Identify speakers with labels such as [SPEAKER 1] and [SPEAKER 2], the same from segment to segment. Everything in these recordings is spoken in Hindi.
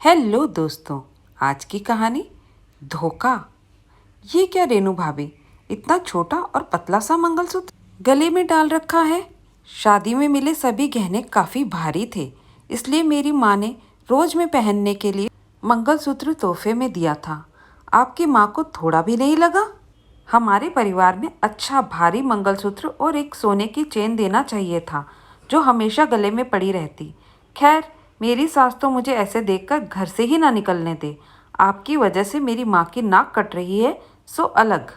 [SPEAKER 1] हेलो दोस्तों। आज की कहानी धोखा। ये क्या रेनू भाभी, इतना छोटा और पतला सा मंगलसूत्र गले में डाल रखा है। शादी में मिले सभी गहने काफ़ी भारी थे, इसलिए मेरी माँ ने रोज में पहनने के लिए मंगलसूत्र तोहफे में दिया था। आपकी माँ को थोड़ा भी नहीं लगा? हमारे परिवार में अच्छा भारी मंगलसूत्र और एक सोने की चेन देना चाहिए था, जो हमेशा गले में पड़ी रहती। खैर, मेरी सास तो मुझे ऐसे देखकर घर से ही ना निकलने दे। आपकी वजह से मेरी माँ की नाक कट रही है, सो अलग।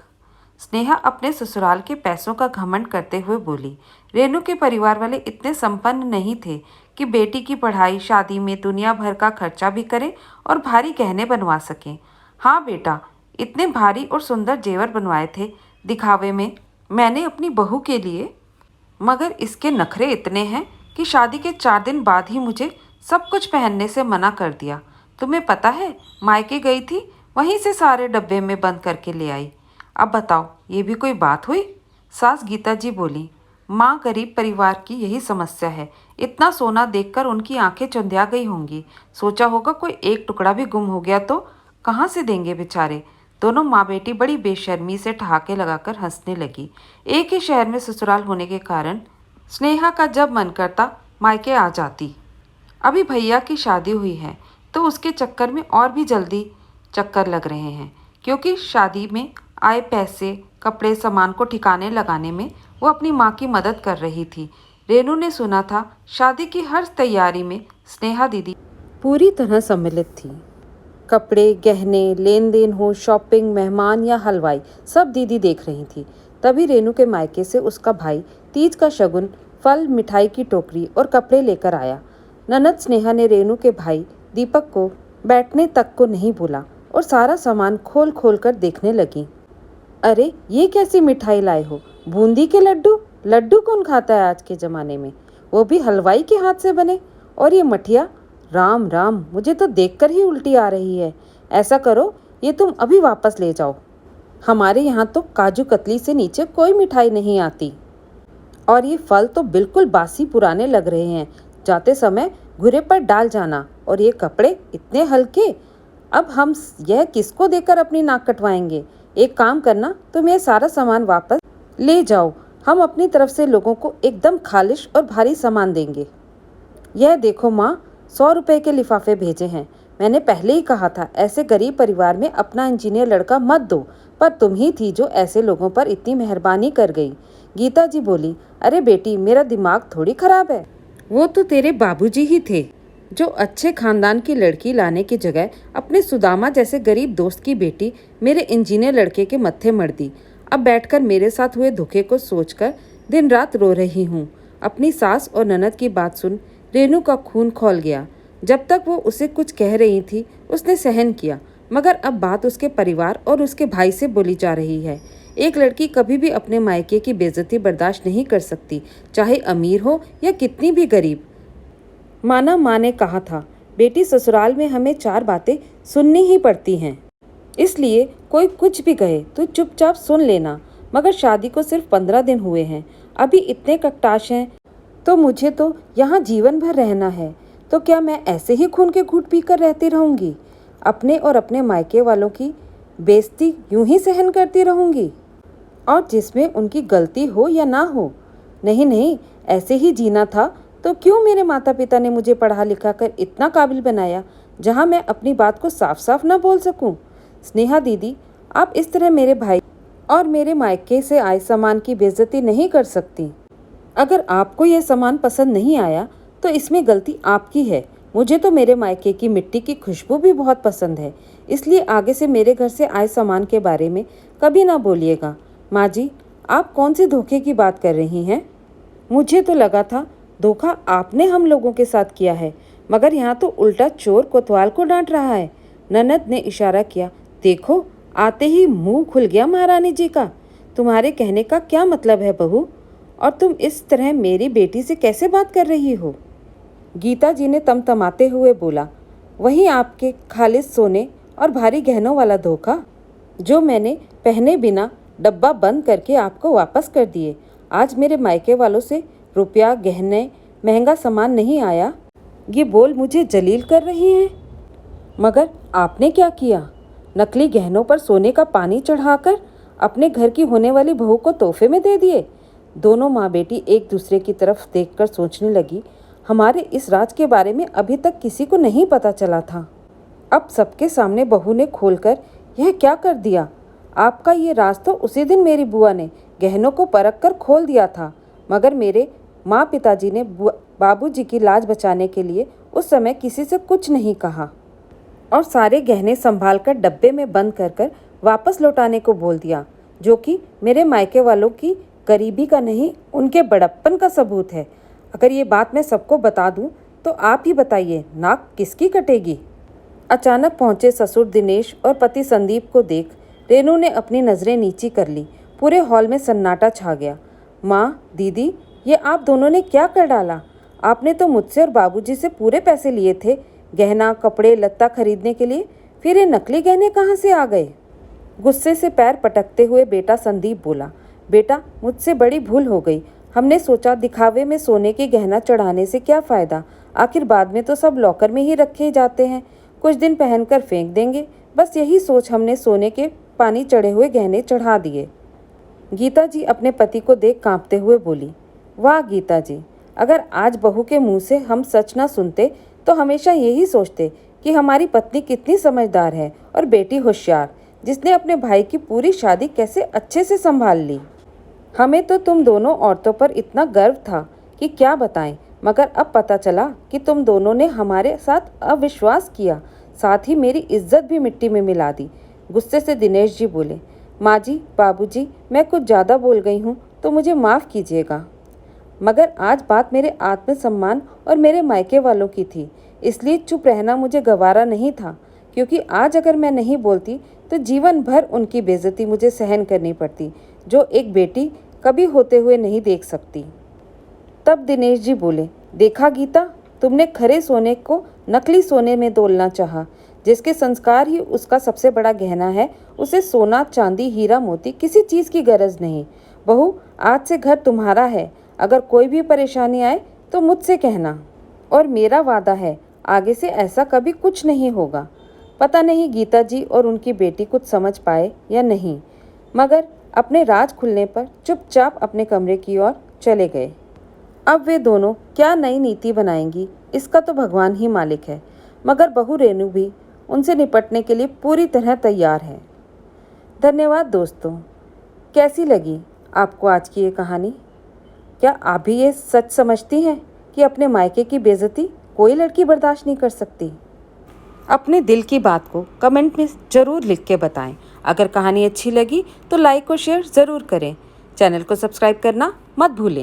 [SPEAKER 1] स्नेहा अपने ससुराल के पैसों का घमंड करते हुए बोली। रेनू के परिवार वाले इतने संपन्न नहीं थे कि बेटी की पढ़ाई शादी में दुनिया भर का खर्चा भी करें और भारी गहने बनवा सकें। हाँ बेटा, इतने भारी और सुंदर जेवर बनवाए थे दिखावे में मैंने अपनी बहू के लिए, मगर इसके नखरे इतने हैं कि शादी के 4 दिन बाद ही मुझे सब कुछ पहनने से मना कर दिया। तुम्हें पता है, मायके गई थी, वहीं से सारे डब्बे में बंद करके ले आई। अब बताओ, ये भी कोई बात हुई? सास गीता जी बोली। माँ, गरीब परिवार की यही समस्या है। इतना सोना देखकर उनकी आंखें चुंधिया गई होंगी। सोचा होगा कोई एक टुकड़ा भी गुम हो गया तो कहाँ से देंगे बेचारे। दोनों माँ बेटी बड़ी बेशर्मी से ठहाके लगाकर हंसने लगी। एक ही शहर में ससुराल होने के कारण स्नेहा का जब मन करता मायके आ जाती। अभी भैया की शादी हुई है तो उसके चक्कर में और भी जल्दी चक्कर लग रहे हैं, क्योंकि शादी में आए पैसे कपड़े सामान को ठिकाने लगाने में वो अपनी माँ की मदद कर रही थी। रेनू ने सुना था शादी की हर तैयारी में स्नेहा दीदी पूरी तरह सम्मिलित थी। कपड़े गहने लेन देन हो, शॉपिंग, मेहमान या हलवाई, सब दीदी देख रही थी। तभी रेनू के मायके से उसका भाई तीज का शगुन, फल, मिठाई की टोकरी और कपड़े लेकर आया। ननद स्नेहा ने रेनू के भाई दीपक को बैठने तक को नहीं बोला और सारा सामान खोल खोल कर देखने लगी। अरे, ये कैसी मिठाई लाए हो? बूंदी के लड्डू? लड्डू कौन खाता है आज के ज़माने में, वो भी हलवाई के हाथ से बने। और ये मठिया, राम राम, मुझे तो देखकर ही उल्टी आ रही है। ऐसा करो, ये तुम अभी वापस ले जाओ। हमारे यहाँ तो काजू कतली से नीचे कोई मिठाई नहीं आती। और ये फल तो बिल्कुल बासी पुराने लग रहे हैं, जाते समय घुरे पर डाल जाना। और ये कपड़े इतने हल्के, अब हम यह किसको देकर अपनी नाक कटवाएंगे? एक काम करना, तुम ये सारा सामान वापस ले जाओ। हम अपनी तरफ से लोगों को एकदम खालिश और भारी सामान देंगे। यह देखो माँ, 100 रुपये के लिफाफे भेजे हैं। मैंने पहले ही कहा था, ऐसे गरीब परिवार में अपना इंजीनियर लड़का मत दो, पर तुम ही थी जो ऐसे लोगों पर इतनी मेहरबानी कर गई। गीता जी बोली। अरे बेटी, मेरा दिमाग थोड़ी खराब है। वो तो तेरे बाबूजी ही थे जो अच्छे खानदान की लड़की लाने की जगह अपने सुदामा जैसे गरीब दोस्त की बेटी मेरे इंजीनियर लड़के के मत्थे मर दी। अब बैठकर मेरे साथ हुए धोखे को सोचकर दिन रात रो रही हूँ। अपनी सास और ननद की बात सुन रेनू का खून खौल गया। जब तक वो उसे कुछ कह रही थी उसने सहन किया, मगर अब बात उसके परिवार और उसके भाई से बोली जा रही है। एक लड़की कभी भी अपने मायके की बेइज्जती बर्दाश्त नहीं कर सकती, चाहे अमीर हो या कितनी भी गरीब। माना माँ ने कहा था, बेटी, ससुराल में हमें 4 बातें सुननी ही पड़ती हैं, इसलिए कोई कुछ भी कहे तो चुपचाप सुन लेना। मगर शादी को सिर्फ 15 दिन हुए हैं, अभी इतने ककटाश हैं, तो मुझे तो यहाँ जीवन भर रहना है। तो क्या मैं ऐसे ही खून के घूंट पीकर रहती रहूँगी? अपने और अपने मायके वालों की बेइज्जती यूं ही सहन करती रहूँगी, और जिसमें उनकी गलती हो या ना हो? नहीं नहीं, ऐसे ही जीना था तो क्यों मेरे माता पिता ने मुझे पढ़ा लिखा कर इतना काबिल बनाया, जहाँ मैं अपनी बात को साफ साफ ना बोल सकूं? स्नेहा दीदी, आप इस तरह मेरे भाई और मेरे मायके से आए सामान की बेइज्जती नहीं कर सकती। अगर आपको यह सामान पसंद नहीं आया तो इसमें गलती आपकी है। मुझे तो मेरे मायके की मिट्टी की खुशबू भी बहुत पसंद है, इसलिए आगे से मेरे घर से आए सामान के बारे में कभी ना बोलिएगा। माँ जी, आप कौन से धोखे की बात कर रही हैं? मुझे तो लगा था धोखा आपने हम लोगों के साथ किया है, मगर यहाँ तो उल्टा चोर कोतवाल को डांट रहा है। ननद ने इशारा किया। देखो, आते ही मुंह खुल गया महारानी जी का। तुम्हारे कहने का क्या मतलब है बहू? और तुम इस तरह मेरी बेटी से कैसे बात कर रही हो? गीता जी ने तमतमाते हुए बोला। वही आपके खालिस सोने और भारी गहनों वाला धोखा, जो मैंने पहने बिना डब्बा बंद करके आपको वापस कर दिए। आज मेरे मायके वालों से रुपया, गहने, महंगा सामान नहीं आया, ये बोल मुझे जलील कर रही हैं। मगर आपने क्या किया? नकली गहनों पर सोने का पानी चढ़ाकर अपने घर की होने वाली बहू को तोहफे में दे दिए। दोनों माँ बेटी एक दूसरे की तरफ देखकर सोचने लगी, हमारे इस राज के बारे में अभी तक किसी को नहीं पता चला था। अब सबके सामने बहू ने खोलकर यह क्या कर दिया? आपका ये राज तो उसी दिन मेरी बुआ ने गहनों को परख कर खोल दिया था, मगर मेरे माँ पिताजी ने बाबूजी की लाज बचाने के लिए उस समय किसी से कुछ नहीं कहा और सारे गहने संभाल कर डब्बे में बंद कर कर वापस लौटाने को बोल दिया, जो कि मेरे मायके वालों की गरीबी का नहीं, उनके बड़प्पन का सबूत है। अगर ये बात मैं सबको बता दूं तो आप ही बताइए, नाक किसकी कटेगी? अचानक पहुंचे ससुर दिनेश और पति संदीप को देख रेनू ने अपनी नज़रें नीची कर ली। पूरे हॉल में सन्नाटा छा गया। माँ, दीदी, ये आप दोनों ने क्या कर डाला? आपने तो मुझसे और बाबूजी से पूरे पैसे लिए थे गहना कपड़े लत्ता खरीदने के लिए, फिर ये नकली गहने कहाँ से आ गए? गुस्से से पैर पटकते हुए बेटा संदीप बोला, बेटा मुझसे बड़ी भूल हो गई। हमने सोचा दिखावे में सोने के गहना चढ़ाने से क्या फ़ायदा, आखिर बाद में तो सब लॉकर में ही रखे जाते हैं, कुछ दिन पहनकर फेंक देंगे। बस यही सोच हमने सोने के पानी चढ़े हुए गहने चढ़ा दिए। गीता जी अपने पति को देख कांपते हुए बोली, वाह गीता जी, अगर आज बहू के मुंह से हम सच ना सुनते तो हमेशा यही सोचते कि हमारी पत्नी कितनी समझदार है और बेटी होशियार, जिसने अपने भाई की पूरी शादी कैसे अच्छे से संभाल ली। हमें तो तुम दोनों औरतों पर इतना गर्व था कि क्या बताएं, मगर अब पता चला कि तुम दोनों ने हमारे साथ अविश्वास किया, साथ ही मेरी इज्जत भी मिट्टी में मिला दी। गुस्से से दिनेश जी बोले, माँ जी, बाबूजी, मैं कुछ ज़्यादा बोल गई हूँ तो मुझे माफ़ कीजिएगा, मगर आज बात मेरे आत्मसम्मान और मेरे मायके वालों की थी, इसलिए चुप रहना मुझे गवारा नहीं था, क्योंकि आज अगर मैं नहीं बोलती तो जीवन भर उनकी बेइज्जती मुझे सहन करनी पड़ती, जो एक बेटी कभी होते हुए नहीं देख सकती। तब दिनेश जी बोले, देखा गीता, तुमने खरे सोने को नकली सोने में तोलना चाहा। जिसके संस्कार ही उसका सबसे बड़ा गहना है, उसे सोना चांदी हीरा मोती किसी चीज़ की गरज नहीं। बहू, आज से घर तुम्हारा है, अगर कोई भी परेशानी आए तो मुझसे कहना, और मेरा वादा है आगे से ऐसा कभी कुछ नहीं होगा। पता नहीं गीता जी और उनकी बेटी कुछ समझ पाए या नहीं, मगर अपने राज खुलने पर चुपचाप अपने कमरे की ओर चले गए। अब वे दोनों क्या नई नीति बनाएंगी, इसका तो भगवान ही मालिक है, मगर बहू रेनू भी उनसे निपटने के लिए पूरी तरह तैयार है। धन्यवाद दोस्तों। कैसी लगी आपको आज की ये कहानी? क्या आप भी ये सच समझती हैं कि अपने मायके की बेइज्जती कोई लड़की बर्दाश्त नहीं कर सकती? अपने दिल की बात को कमेंट में ज़रूर लिख के बताएं। अगर कहानी अच्छी लगी तो लाइक और शेयर ज़रूर करें। चैनल को सब्सक्राइब करना मत भूलें।